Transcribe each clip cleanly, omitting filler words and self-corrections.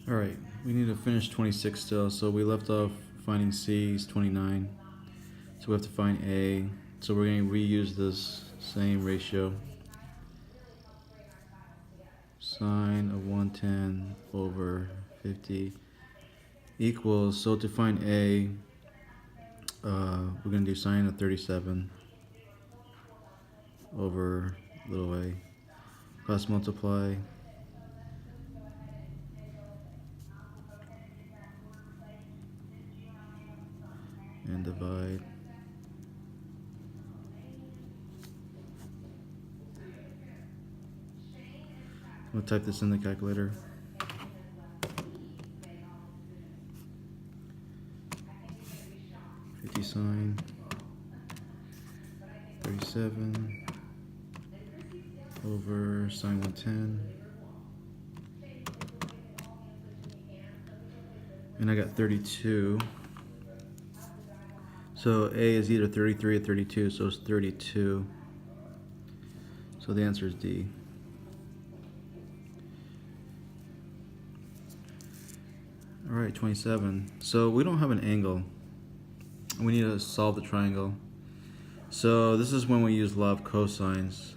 Alright, we need to finish 26 still, so we left off finding C is 29. So we have to find A. So we're going to reuse this same ratio. Sine of 110 over 50 equals, so to find A, we're going to do sine of 37 over little a. Cross multiply. And divide. I'm going to type this in the calculator. Sine 37 over sine 110, and I got 32. So A is either 33 or 32, so it's 32. So the answer is D. Alright, 27. So we don't have an angle. We need to solve the triangle. So this is when we use law of cosines.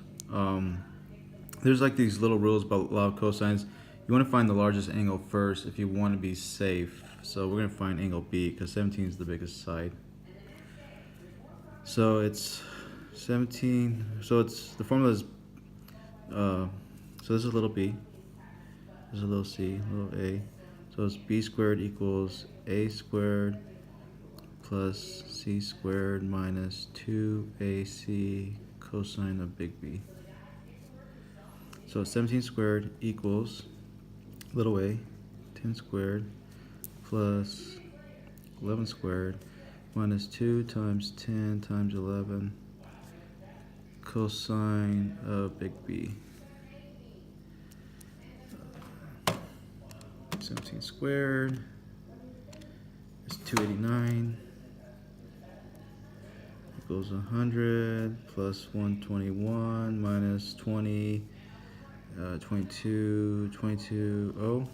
There's like these little rules about law of cosines. You want to find the largest angle first if you want to be safe. So we're going to find angle B because 17 is the biggest side. So it's 17. So it's the formula is. So this is little b. There's a little c, little a. So it's b squared equals a squared plus c squared minus 2ac cosine of big B. So 17 squared equals little a, 10 squared plus 11 squared minus 2 times 10 times 11 cosine of big B. 17 squared is 289 equals 100 plus 121 minus 20, 22, 2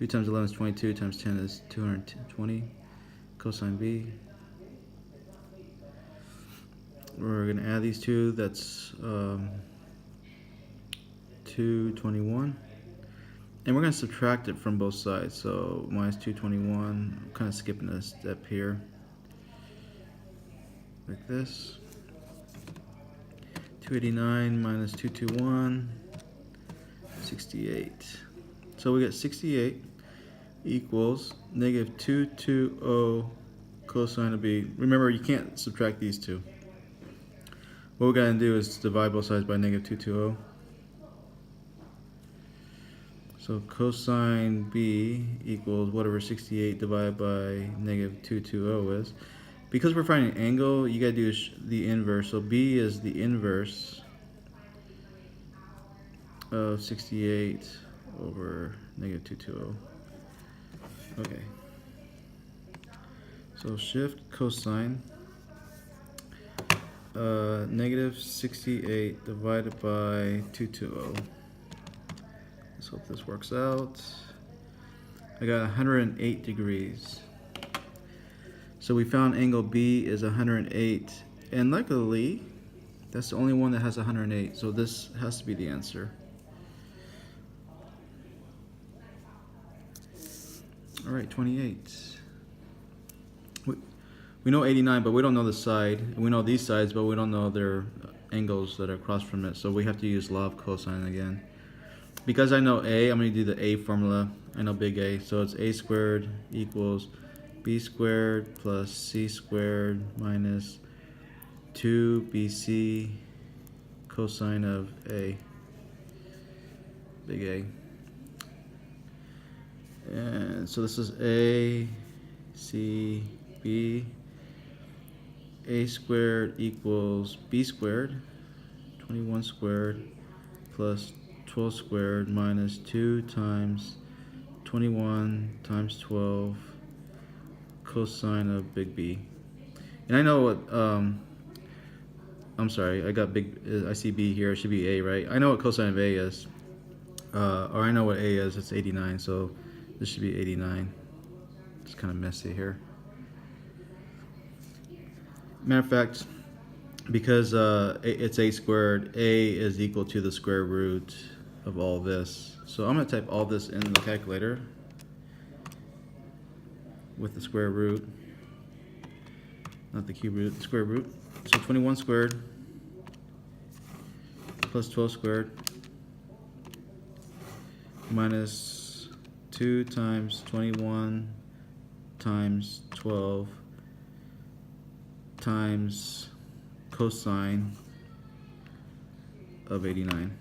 times 11 is 22 times 10 is 220 cosine B. We're going to add these two, that's 221. And we're going to subtract it from both sides, so minus 221, I'm kind of skipping a step here, like this. 289 minus 221, 68. So we get 68 equals negative 220 cosine of B. Remember, you can't subtract these two. What we're going to do is divide both sides by negative 220. So cosine B equals whatever 68 divided by negative 220 is. Because we're finding an angle, you got to do the inverse. So B is the inverse of 68 over negative 220. Okay. So shift cosine. Negative 68 divided by 220. Let's hope this works out. I got 108 degrees. So we found angle B is 108, and luckily that's the only one that has 108, so this has to be the answer. Alright, 28. We know 89, but we don't know the side. We know these sides, but we don't know their angles that are across from it, so we have to use law of cosine again. Because I know A, I'm going to do the A formula. I know big A, so it's a squared equals b squared plus c squared minus 2bc cosine of A, big A. And so this is A, C, B. A squared equals b squared, 21 squared plus 12 squared minus 2 times 21 times 12 cosine of big B. And I know what, I'm sorry, I got big, I see B here, it should be A, right? I know what cosine of A is. or I know what A is, it's 89, so this should be 89. It's kind of messy here. Matter of fact, because it's A squared, A is equal to the square root of all this. So I'm going to type all this in the calculator with the square root, not the cube root, the square root. So 21 squared plus 12 squared minus 2 times 21 times 12 times cosine of 89.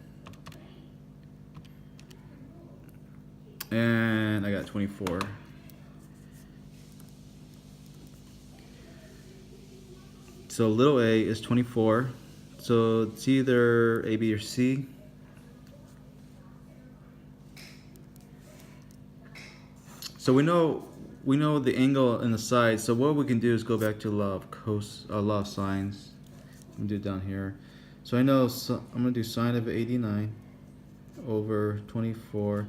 And I got 24. So little a is 24. So it's either A, B, or C. So we know the angle and the side. So what we can do is go back to law of sines. I'm gonna do it down here. So I know I'm gonna do sine of 89 over 24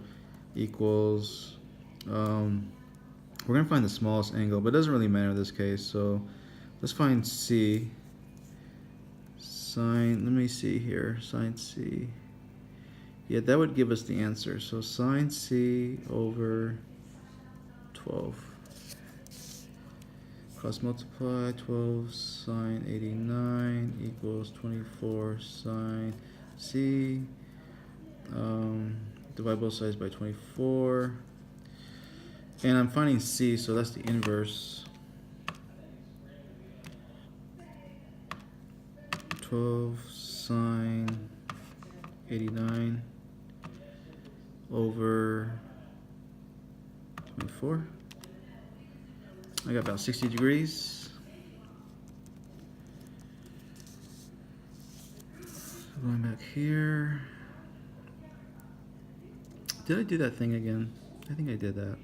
equals. We're gonna find the smallest angle, but it doesn't really matter in this case. So let's find C. Sine. Let me see here. Sine C. Yeah, that would give us the answer. So sine C over 12. Cross multiply 12 sine 89 equals 24 sine C. Divide both sides by 24. And I'm finding C, so that's the inverse. 12 sine 89 over 24. I got about 60 degrees. So going back here. Did I do that thing again? I think I did that.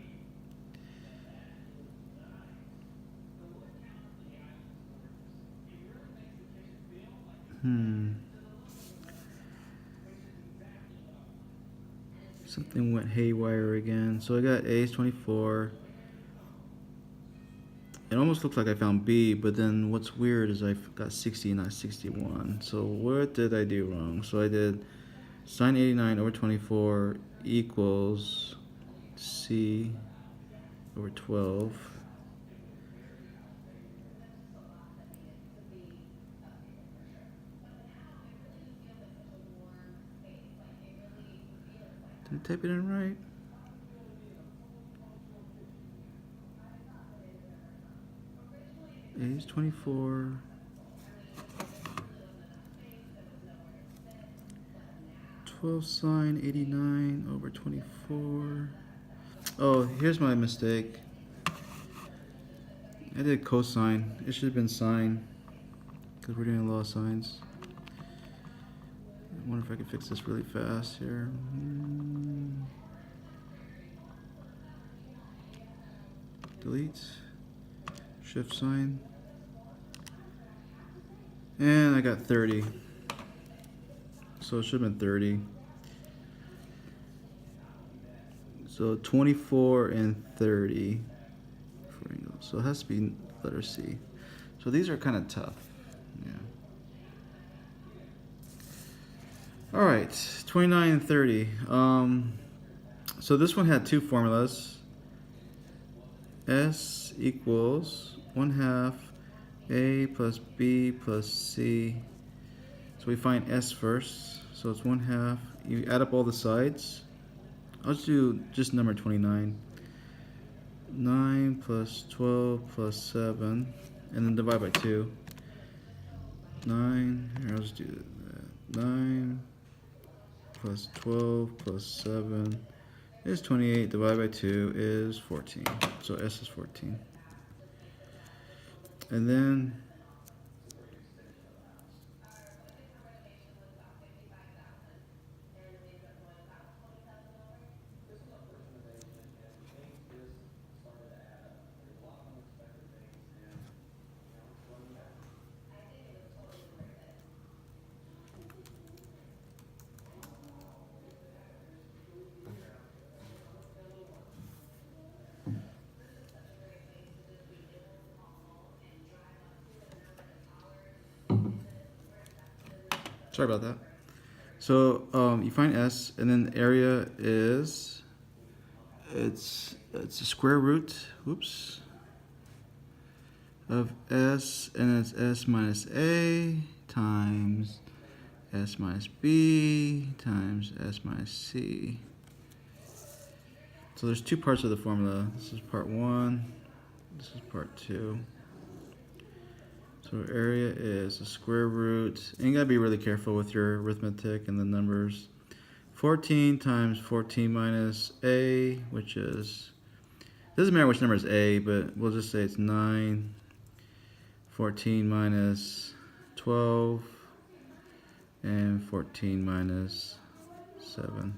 Something went haywire again. So I got A is 24. It almost looks like I found B, but then what's weird is I got 60, not 61. So what did I do wrong? So I did sine 89 over 24 equals C over 12. Did I type it in right? A is 24. Sine 89 over 24. Oh, here's my mistake. I did cosine. It should have been sine, because we're doing a lot of sines. I wonder if I can fix this really fast here. Delete. Shift sign. And I got 30. So it should have been 30. So 24 and 30. So it has to be letter C. So these are kind of tough. Yeah. All right, 29 and 30. So this one had two formulas. S equals 1/2 A plus B plus C. So we find S first. So it's 1/2. You add up all the sides. I'll just do just number 29. 9 plus 12 plus 7. And then divide by 2. 9. Here, I'll just do that. 9 plus 12 plus 7 is 28. Divided by 2 is 14. So S is 14. And then Sorry about that. So you find S, and then the area is it's a square root. Whoops. Of S, and it's S minus A times S minus B times S minus C. So there's two parts of the formula. This is part one. This is part two. So area is a square root. And you gotta be really careful with your arithmetic and the numbers. 14 times 14 minus A, which is, doesn't matter which number is A, but we'll just say it's 9. 14 minus 12, and 14 minus 7.